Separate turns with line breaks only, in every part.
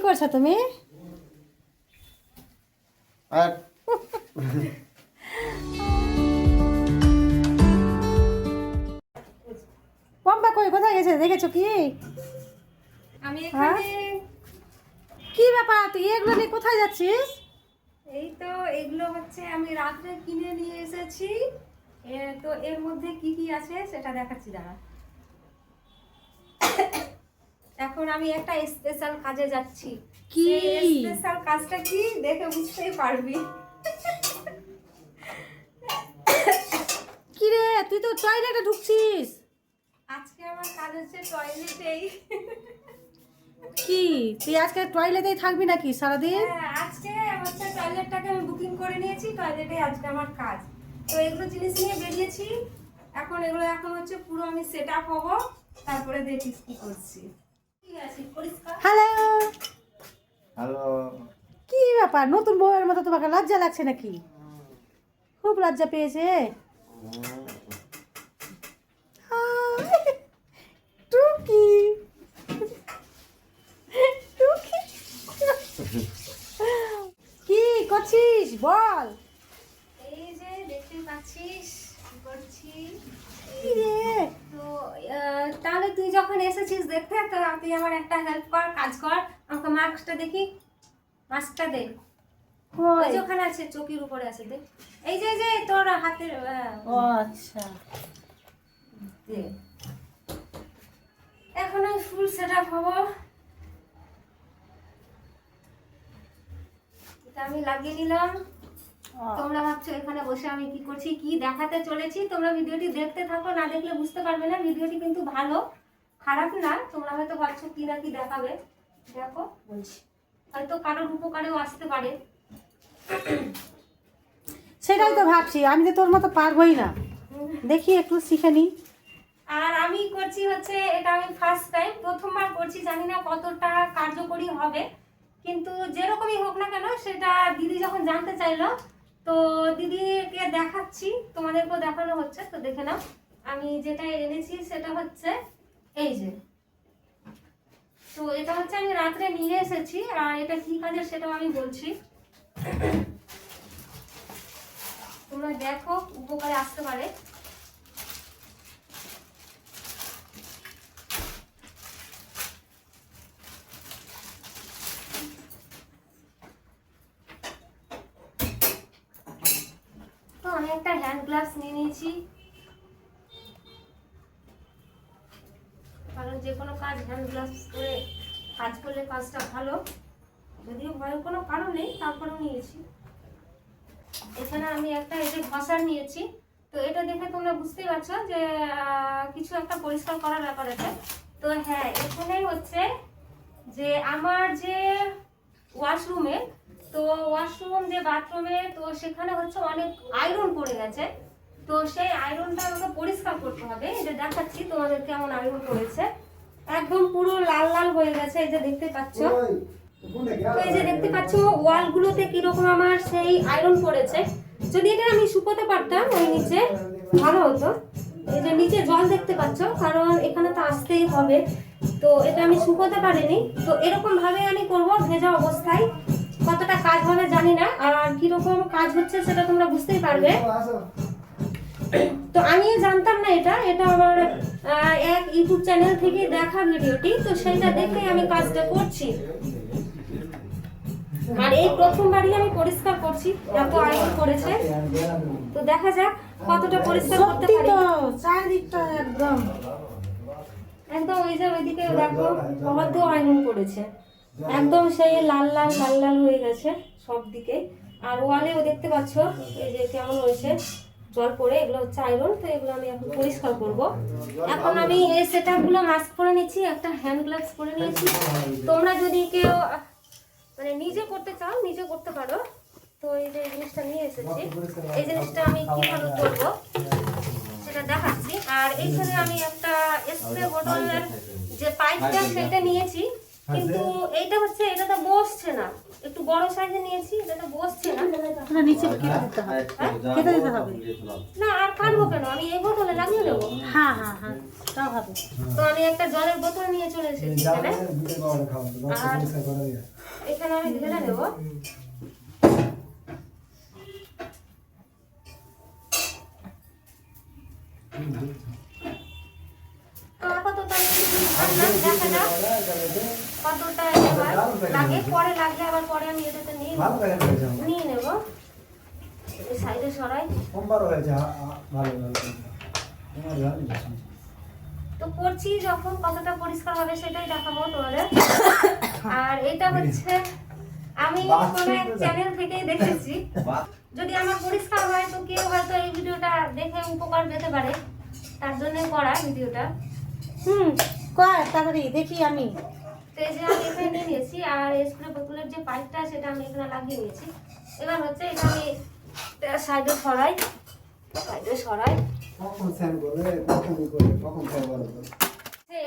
করছো তুমি? পম্পা কই কোথায় গেছে দেখেছো কি?
আমি এখানে।
কি ব্যাপার, তুই এগুলো নিয়ে কোথায় যাচ্ছিস?
এই তো এগুলো হচ্ছে আমি রাত্রে কিনে নিয়ে এসেছি। তো এর মধ্যে কি কি আছে সেটা দেখাচ্ছি, দাঁড়া। এখন আমি একটা স্পেশাল কাজে যাচ্ছি।
কি
স্পেশাল কাজটা কি দেখে বুঝতেই পারবি।
কি রে, তুই তো টয়লেটে ঢুকছিস।
আজকে আমার কাজ হচ্ছে টয়লেটেই।
কি তুই আজকে টয়লেটেই থাকবি নাকি সারাদিন?
হ্যাঁ, আজকে হচ্ছে টয়লেটটাকে আমি বুকিং করে নিয়েছি, টয়লেটে আজকে আমার কাজ। তো এগুলো জিনিস নিয়ে বেরিয়েছি। এখন হচ্ছে পুরো আমি সেট আপ হবো, তারপরে দেখিস কি করছি। ঠিক আছে, পরিষ্কার।
Hello,
hello.
কি ব্যাপার, নতুন বউয়ের মতো তোমাকে লজ্জা লাগছে নাকি? খুব লজ্জা পেয়েছে। টুকি টুকি কি করছিস বল?
এই যে দেখতে পাচ্ছিস কি করছি।
কি রে?
তো তাহলে তুই যখন এসেছিস দেখতে, তো তুই আমার একটা হেল্প কর, কাজ কর। আমাকে মাস্কটা দেখি, মাস্কটা দে। ওই যে ওখানে আছে, চকির উপরে আছে, দেখ। এই যে তোর হাতের
ও আচ্ছা,
দে। এখন আমি ফুল সেট আপ হবো। এটা আমি লাগিয়ে নিলাম। তোমরা ভাবছো এখানে বসে আমি কি করছি, কি দেখাতে চলেছি। তোমরা ভিডিওটি দেখতে থাকো, না দেখলে বুঝতে পারবে না। ভিডিওটি কিন্তু ভালো, খারাপ না। তোমরা হয়তো ভাবছো কি না কি দেখাবে, দেখো বলছি, হয়তো কারোর উপকারেও আসতে পারে।
সেটাই তো ভাবছি, আমি তো তোর মতো পারবোই না। দেখি একটু শিখে নি।
আর আমি করছি হচ্ছে, এটা আমি ফার্স্ট টাইম, প্রথমবার করছি। জানি না কতটা কার্যকরী হবে, কিন্তু যেরকমই হোক না কেন, সেটা দিদি যখন জানতে চাইলো, তো দিদিকে দেখাচ্ছি, তোমাদেরকেও দেখানো হচ্ছে। তো দেখে নাও, আমি যেটা এনেছি সেটা হচ্ছে এই যে। তো এটা হচ্ছে আমি রাত্রে নিয়ে এসেছি, আর এটা কি কাজের সেটাও আমি বলছি। তোমরা দেখো, উপকারে আসতে পারে। তো আমি একটা হ্যান্ড গ্লাভস নিয়ে নিয়েছি, কারণ যে কোনো কাজ হ্যান্ড গ্লাভস করে কাজ করলে কাজটা ভালো। যদিও ভয়ের কোনো কারণ নেই, তারপরেও নিয়েছি। এখানে আমি একটা এই যে ঘষার নিয়েছি। তো এটা দেখে তোমরা বুঝতেই পারছো যে কিছু একটা পরিষ্কার করার ব্যাপার আছে। তো হ্যাঁ, এখানেই হচ্ছে যে আমার যে ওয়াশরুমে, তো ওয়াশরুম যে বাথরুমে, তো সেখানে হচ্ছে অনেক আয়রন পড়ে গেছে। তো সেই আয়রনটা আমাকে পরিষ্কার করতে হবে। এই যে দেখাচ্ছি তোমাদের কেমন আয়রন পড়েছে, একদম পুরো লাল লাল হয়ে গেছে। এই যে দেখতে পাচ্ছ, তো এই যে দেখতে পাচ্ছ ওয়ালগুলোতে কিরকম আমার সেই আয়রন পড়েছে। যদি এটা আমি শুকোতে পারতাম ওই নিচে, ভালো হতো। এই যে নিচে জল দেখতে পাচ্ছ, কারণ এখানে তো আসতেই হবে। তো এটা আমি শুকোতে পারিনি। তো এরকম ভাবে আমি করব ভেজা অবস্থায়। কতটা কাজ হবে জানি না, আর কিরকম কাজ হচ্ছে সেটা তোমরা বুঝতেই পারবে। তো আমি জানতাম না এটা আমার এক ইউটিউব চ্যানেল থেকে দেখা ভিডিওটি। তো সেইটা দেখে আমি কাজটা করছি, আর এই প্রথমবারই আমি পরিষ্কার করছি। এত আয়রন করেছে, তো দেখা যাক কতটা পরিষ্কার করতে পারি।
তো চারিদিকটা একদম
একদম ওই যে ওইদিকে দেখো, অবাধ্য আয়রন করেছে, একদম সেই লাল লাল লাল লাল হয়ে গেছে সব দিকে। আর ওয়ালেও দেখতে পাচ্ছ এই যে কেমন হয়েছে, জল পড়ে। এগুলো হচ্ছে আয়রন। তো এগুলো আমি এখন পরিষ্কার করব। এখন আমি এই সেটআপগুলো মাস্ক পরে নিচ্ছি, একটা হ্যান্ড গ্লাভস পরে নিয়েছি। তোমরা যদি কেউ মানে নিজে করতে চাও, নিজে করতে পারো। তো এই যে জিনিসটা নিয়ে এসেছি, এই জিনিসটা আমি কিভাবে করবো সেটা দেখাচ্ছি। আর এইখানে আমি একটা স্প্রে বোতলের যে পাইপটা সেটা নিয়েছি, কিন্তু এইটা হচ্ছে, এটা তো বসছে না। একটু বড় সাইজে নিয়েছি, এটা তো বসছে না।
নিচে কেটে দিতে হবে, কেটে দিতে হবে।
না আর কাটবো কেন, আমি এই বোতলে লাগিয়ে দেবো।
হ্যাঁ হ্যাঁ হ্যাঁ, তাও হবে।
তো আমি একটা জলের বোতল নিয়ে চলে এসেছি এখানে। আর এখানে আমি ঢেলে নেব। তো আপাতত আমি ভাবলাম দেখা যাক কতটা এবার লাগে, পরে লাগলে আবার পরে আমি এটাতে নিয়ে নেব। এই সাইডে সরাই। তো করছি যখন কতটা পরিষ্কার হবে সেটাই দেখাবো তোমাদের। আর এটা হচ্ছে আমি কোনো এক চ্যানেল থেকেই দেখেছি, যদি আমার পরিষ্কার হয় তো কেউ হয়তো এই ভিডিওটা দেখে উপকার পেতে পারে, তার জন্য করা ভিডিওটা।
কর তাড়াতাড়ি দেখি আমি।
তো এই যে আমি এখানে নিয়ে নিয়েছি, আর স্প্রে বোতলের যে পাইপটা সেটা আমি এখানে লাগিয়ে নিয়েছি। এবার হচ্ছে এটা আমি সাইডে সরাই,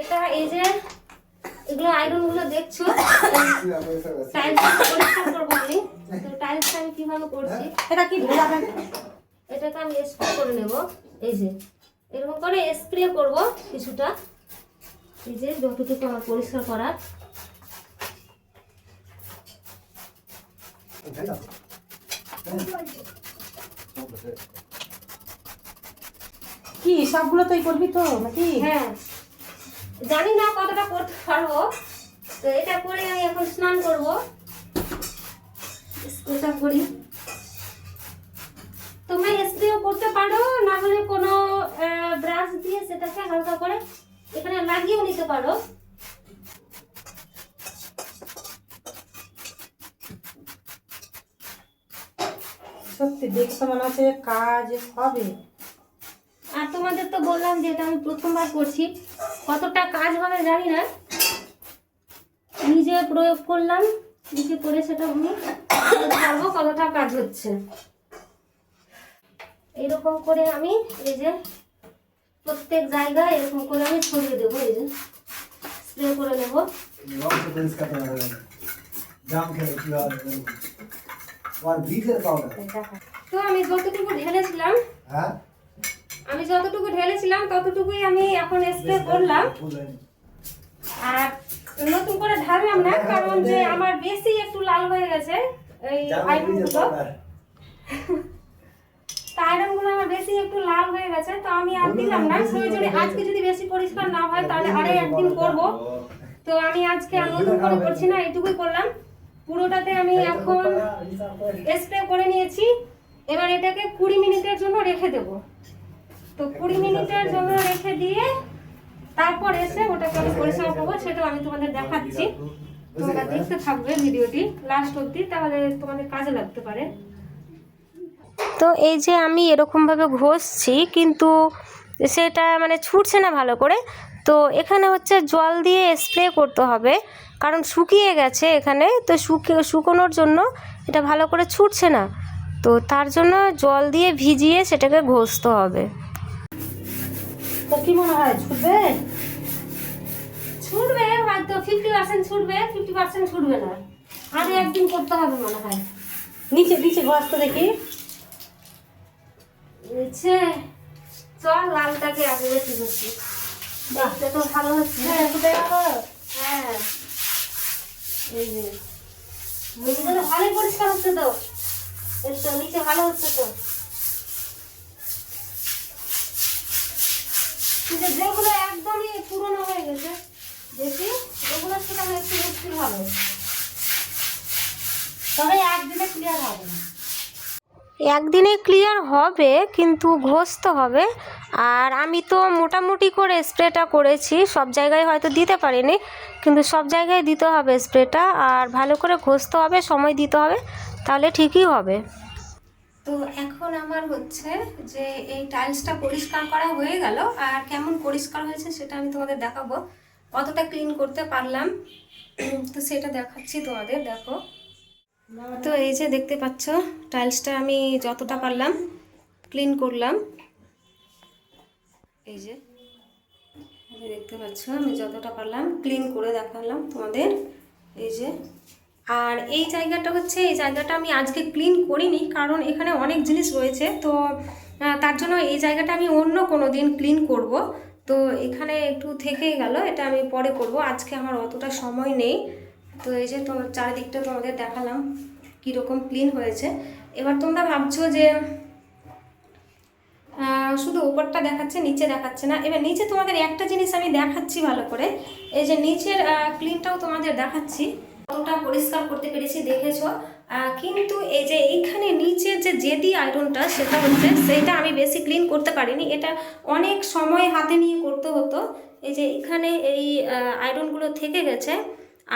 এটা এই যে এগুলো আয়রন গুলো দেখছো, টাইলস পরিষ্কার করবো আমি। তো টাইলসটা আমি কিভাবে করছি,
এটা কি ভেজাবেন?
এটাকে আমি স্প্রে করে নেব। এই যে এরকম করে স্প্রে করব কিছুটা, এই যে যতটুকু আমার পরিষ্কার করার।
কি সবগুলো তুই করবি তো নাকি?
হ্যাঁ, জানি না কতটা করতে পারবো। তো এটা করে আমি এখন স্নান করবো। স্প্রেটা করি, তোমরা স্প্রেও করতে পারো, না হলে কোনো ব্রাশ দিয়ে সেটাকে হালকা করে এখানে লাগিয়েও নিতে পারো।
সত্যি দেখতে মনে হচ্ছে কাজ হবে।
আর তোমাদের তো বললাম যে এটা আমি প্রথমবার করছি, কতটা কাজ হবে জানি না, নিজে প্রয়োগ করলাম, নিজে করে সেটা আমি বলবো কতটা কাজ হচ্ছে। এরকম করে আমি এই যে প্রত্যেক জায়গায় এরকম করে আমি ছড়িয়ে দেবো, এই যে স্প্রে করে নেব। তো আমি যতটুকু ঢেলেছিলাম ততটুকুই আমি এখন স্প্রে করলাম, আর নতুন করে ঢাললাম না, কারণ যে আমার বেশি একটু লাল হয়ে গেছে এই আয়রনগুলো। আয়রনগুলো আমার বেশি একটু লাল হয়ে গেছে, তো আমি আর দিলাম না। প্রয়োজনে আজকে যদি বেশি পরিষ্কার না হয় তাহলে আরে একদিন করব। তো আমি আজকে আর নতুন করে করছি না, এইটুকুই করলাম। পুরোটাতে আমি এখন স্প্রে করে নিয়েছি। এবার এটাকে 20 মিনিটের জন্য রেখে দেব। তো 20 মিনিটের জন্য রেখে দিয়ে তারপর এসে ওটাকে আমি পরিষ্কার করবো, সেটাও আমি তোমাদের দেখাচ্ছি। তোমরা দেখতে থাকবে ভিডিওটি লাস্ট অবধি, তাহলে তোমাদের কাজে লাগতে পারে। তো এই যে আমি এরকমভাবে ঘষছি, কিন্তু সেটা মানে ছুটছে না ভালো করে। তো এখানে হচ্ছে জল দিয়ে স্প্রে করতে হবে, কারণ শুকিয়ে গেছে এখানে। তো শুকোনোর জন্য এটা ভালো করে ছুটছে না, তো তার জন্য জল দিয়ে ভিজিয়ে সেটাকে ঘষতে হবে।
তো কি মনে হয় ছুটবে?
ছুটবে হয়তো 50% ছুটবে, 50% ছুটবে না। আরে একদিন করতে হবে মনে হয়।
নিচে ঘষ তো দেখি।
নিচে চল, লালটাকে আগে বেশি করছি, দেখতে তো ভালো হচ্ছে। হ্যাঁ, এই যে নিচে তো ভালোই পরিষ্কার হচ্ছে, তো এই তো নিচে ভালো হচ্ছে। তো কিন্তু যেগুলো একদমই পুরনো হয়ে গেছে দেখি, ওগুলোর সাথে আমার একটু মুশকিল হবে,
তবে একদিনে ক্লিয়ার হবে না।
একদিনে ক্লিয়ার হবে, কিন্তু ঘষতে হবে। আর আমি তো মোটামুটি করে স্প্রেটা করেছি, সব জায়গায় হয়তো দিতে পারিনি, কিন্তু সব জায়গায় দিতে হবে স্প্রেটা। আর ভালো করে ঘষতে হবে, সময় দিতে হবে, তাহলে ঠিকই হবে। তো এখন আমার হচ্ছে যে এই টাইলসটা পরিষ্কার করা হয়ে গেল, আর কেমন পরিষ্কার হয়েছে সেটা আমি তোমাদের দেখাবো, কতটা ক্লিন করতে পারলাম তো সেটা দেখাচ্ছি তোমাদের। দেখো, তো এই যে দেখতে পাচ্ছ টাইলসটা আমি যতটা পারলাম ক্লিন করলাম। এই যে দেখতে পাচ্ছ আমি যতটা পারলাম ক্লিন করে দেখালাম তোমাদের। এই যে, আর এই জায়গাটা হচ্ছে, এই জায়গাটা আমি আজকে ক্লিন করিনি, কারণ এখানে অনেক জিনিস রয়েছে। তো তার জন্য এই জায়গাটা আমি অন্য কোনো দিন ক্লিন করব। তো এখানে একটু থেকেই গেল, এটা আমি পরে করব, আজকে আমার অতটা সময় নেই। তো এই যে তোমার চারিদিকটা তোমাদের দেখালাম কীরকম ক্লিন হয়েছে। এবার তোমরা ভাবছো যে শুধু উপরটা দেখাচ্ছে, নিচে দেখাচ্ছে না। এবার নিচে তোমাদের একটা জিনিস আমি দেখাচ্ছি ভালো করে, এই যে নিচের ক্লিনটাও তোমাদের দেখাচ্ছি, কতটা পরিষ্কার করতে পেরেছি দেখেছো। কিন্তু এই যে এইখানে নিচের যে জেদি আয়রনটা সেটা হচ্ছে, সেইটা আমি বেশি ক্লিন করতে পারিনি, এটা অনেক সময় হাতে নিয়ে করতে হতো। এই যে এখানে এই আয়রনগুলো থেকে গেছে,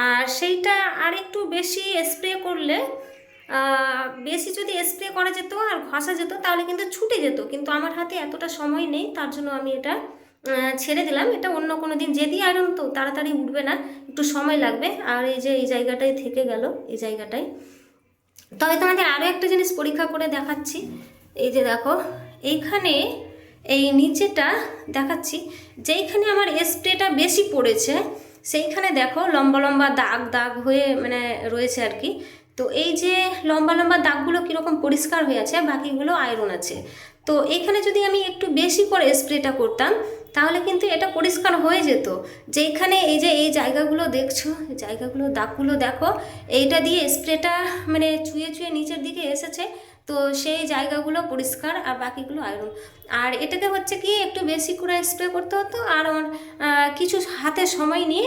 আর সেইটা আর একটু বেশি স্প্রে করলে, বেশি যদি স্প্রে করা যেত আর ঘষা যেত তাহলে কিন্তু ছুটে যেত, কিন্তু আমার হাতে এতটা সময় নেই, তার জন্য আমি এটা ছেড়ে দিলাম। এটা অন্য কোনো দিন, যেদি আয়রন তো তাড়াতাড়ি উঠবে না, একটু সময় লাগবে। আর এই যে এই জায়গাটায় থেকে গেল, এই জায়গাটায়। তবে তোমাদের আরও একটা জিনিস পরীক্ষা করে দেখাচ্ছি, এই যে দেখো এইখানে এই নিচেটা দেখাচ্ছি, যেইখানে আমার স্প্রেটা বেশি পড়েছে সেইখানে দেখো লম্বা লম্বা দাগ দাগ হয়ে মানে রয়েছে আর কি। তো এই যে লম্বা লম্বা দাগগুলো কীরকম পরিষ্কার হয়ে আছে, বাকিগুলো আয়রন আছে। তো এখানে যদি আমি একটু বেশি করে স্প্রেটা করতাম তাহলে কিন্তু এটা পরিষ্কার হয়ে যেত। যেখানে এই যে এই জায়গাগুলো দেখছো, এই জায়গাগুলো দাগগুলো দেখো, এইটা দিয়ে স্প্রেটা মানে চুয়ে চুয়ে নিচের দিকে এসেছে, তো সেই জায়গাগুলো পরিষ্কার আর বাকিগুলো আয়রন। আর এটাতে হচ্ছে কি একটু বেশি করে স্প্রে করতে হতো, আর কিছু হাতে সময় নিয়ে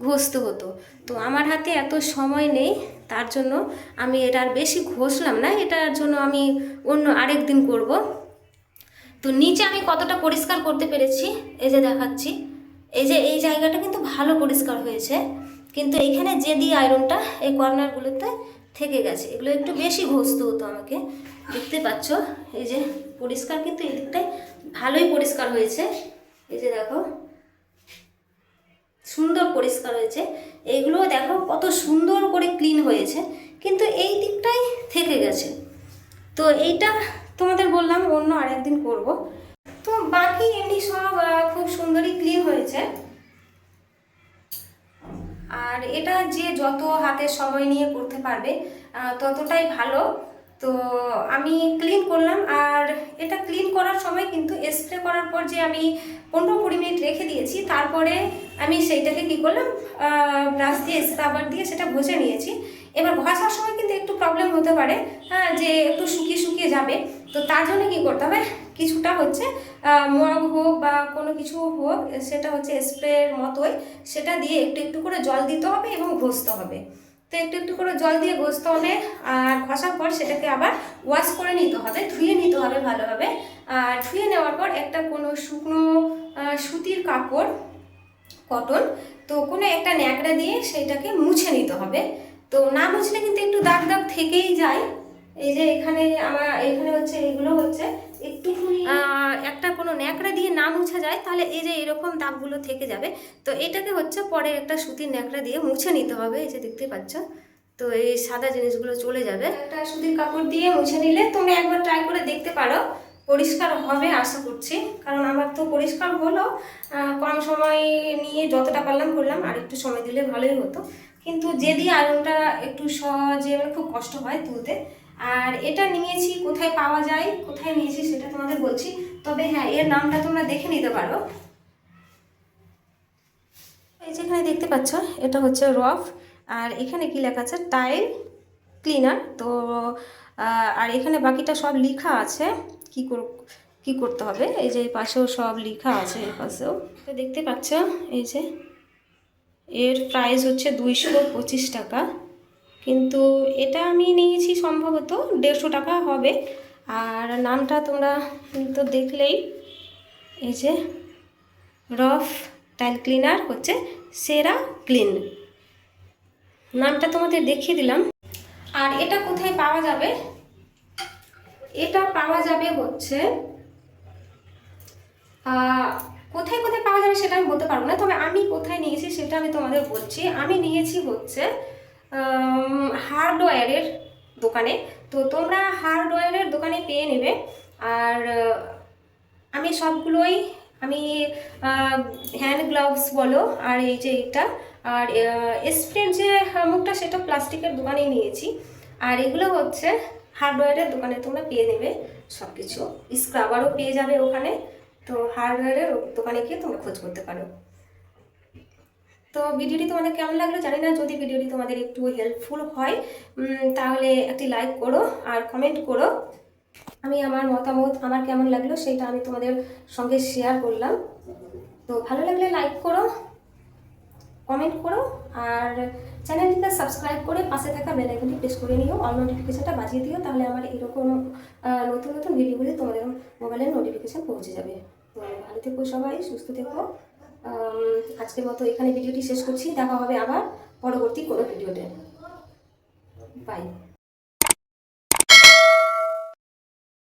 ঘষতে হতো। তো আমার হাতে এত সময় নেই, তার জন্য আমি এটা আর বেশি ঘষলাম না, এটার জন্য আমি অন্য আরেক দিন করব। তো নিচে আমি কতটা পরিষ্কার করতে পেরেছি এই যে দেখাচ্ছি, এই যে এই জায়গাটা কিন্তু ভালো পরিষ্কার হয়েছে, কিন্তু এইখানে জেদি আয়রনটা এই কর্নারগুলোতে থেকে গেছে, এগুলো একটু বেশি ঘষতে হতো আমাকে। দেখতে পাচ্ছ এই যে পরিষ্কার, কিন্তু এই দিকটায় ভালোই পরিষ্কার হয়েছে, এই যে দেখো সুন্দর পরিষ্কার হয়েছে। এইগুলো দেখো কত সুন্দর করে ক্লিন হয়েছে, কিন্তু এই দিকটাই থেকে গেছে। তো এইটা তোমাদের বললাম অন্য আরেকদিন করব। তো বাকি এমনি সব খুব সুন্দরই ক্লিন হয়েছে। আর এটা যে যত হাতে সময় নিয়ে করতে পারবে ততটাই ভালো। তো আমি ক্লিন করলাম, আর এটা ক্লিন করার সময় কিন্তু স্প্রে করার পর যে আমি 15-20 মিনিট রেখে দিয়েছি, তারপরে আমি সেইটাকে কী করলাম, ব্রাশ দিয়ে স্ক্রাবার দিয়ে সেটা ঘষে নিয়েছি। এবার ঘষার সময় কিন্তু একটু প্রবলেম হতে পারে, যে একটু শুকিয়ে শুকিয়ে যাবে। তো তার জন্য কী করতে হবে, কিছুটা হচ্ছে মগ হোক বা কোনো কিছু হোক, সেটা হচ্ছে স্প্রের মতোই, সেটা দিয়ে একটু একটু করে জল দিতে হবে এবং ঘষতে হবে। তো একটু একটু করে জল দিয়ে ঘষতে হবে, আর ঘষার পর সেটাকে আবার ওয়াশ করে নিতে হবে, ধুয়ে নিতে হবে ভালোভাবে। আর ধুয়ে নেওয়ার পর একটা কোনো শুকনো সুতির কাপড়, কটন, তো কোনো একটা ন্যাকড়া দিয়ে সেইটাকে মুছে নিতে হবে। তো না মুছলে কিন্তু একটু দাগ দাগ থেকেই যায়। এই যে এখানে আমার এখানে হচ্ছে এইগুলো হচ্ছে একটুখানি একটা কোনো ন্যাকড়া দিয়ে না মুছা যায় তাহলে এই যে এরকম দাগগুলো থেকে যাবে। তো এটাকে হচ্ছে পরে একটা সুতির ন্যাকড়া দিয়ে মুছে নিতে হবে, এই যে দেখতে পাচ্ছ। তো এই সাদা জিনিসগুলো চলে যাবে, একটা সুতির কাপড় দিয়ে মুছে নিলে তোমরা একবার ট্রাই করে দেখতে পারো, পরিষ্কার হবে আশা করছি। কারণ আমার তো পরিষ্কার হলো, কম সময় নিয়ে যতটা পারলাম করলাম, আর একটু সময় দিলে ভালোই হতো। কিন্তু যেদি আয়রনটা একটু সহজে মানে খুব কষ্ট হয় তুলতে। আর এটা নিয়েছি, কোথায় পাওয়া যায়, কোথায় নিয়েছি সেটা তোমাদের বলছি। তবে হ্যাঁ, এর নামটা তোমরা দেখে নিতে পারো। এই যেখানে দেখতে পাচ্ছ এটা হচ্ছে রফ, আর এখানে কি লেখা আছে, টাইল ক্লিনার। তো আর এখানে বাকিটা সব লেখা আছে কি করতে হবে, এই যে এই পাশেও সব লেখা আছে, এই পাশেও তো দেখতে পাচ্ছ। এই যে এর প্রাইস হচ্ছে 225 টাকা, কিন্তু এটা আমি নিয়েছি সম্ভবত 150 টাকা হবে। আর নামটা তোমরা তো দেখলেই, এই যে রফ টাইল ক্লিনার হচ্ছে সেরা ক্লিন, নামটা তোমাদের দেখিয়ে দিলাম। আর এটা কোথায় পাওয়া যাবে, এটা পাওয়া যাবে হচ্ছে কোথায় কোথায় পাওয়া যাবে সেটা আমি বলতে পারবো না, তবে আমি কোথায় নিয়েছি সেটা আমি তোমাদের বলছি। আমি নিয়েছি হচ্ছে হার্ডওয়্যারের দোকানে। তো তোমরা হার্ডওয়্যারের দোকানে পেয়ে নেবে। আর আমি সবগুলোই, আমি হ্যান্ড গ্লাভস বলো, আর এই যে এটা, আর স্প্রের যে মুখটা সেটা প্লাস্টিকের দোকানেই নিয়েছি। আর এগুলো হচ্ছে হার্ডওয়্যারের দোকানে তোমরা পেয়ে নেবে সব কিছু, স্ক্রাবারও পেয়ে যাবে ওখানে। তো হার্ডওয়্যারের দোকানে গিয়ে তোমরা খোঁজ করতে পারো। তো ভিডিওটি তোমাদের কেমন লাগলো জানি না, যদি ভিডিওটি তোমাদের একটু হেল্পফুল হয় তাহলে একটি লাইক করো আর কমেন্ট করো। আমি আমার মতামত আমার কেমন লাগলো সেটা আমি তোমাদের সঙ্গে শেয়ার করলাম। তো ভালো লাগলে লাইক করো, কমেন্ট করো, আর চ্যানেলটিকে সাবস্ক্রাইব করে পাশে থাকা বেল আইকনটি প্রেস করে নিও, অল নোটিফিকেশনটা বাজিয়ে দিও, তাহলে আমার এরকম নতুন নতুন ভিডিওগুলি তোমাদের মোবাইলের নোটিফিকেশন পৌঁছে যাবে। তো ভালো থেকো সবাই, সুস্থ থেকো। আজকের মতো এখানে ভিডিওটি শেষ করছি, দেখা হবে আবার পরবর্তী কোনো ভিডিওতে। বাই।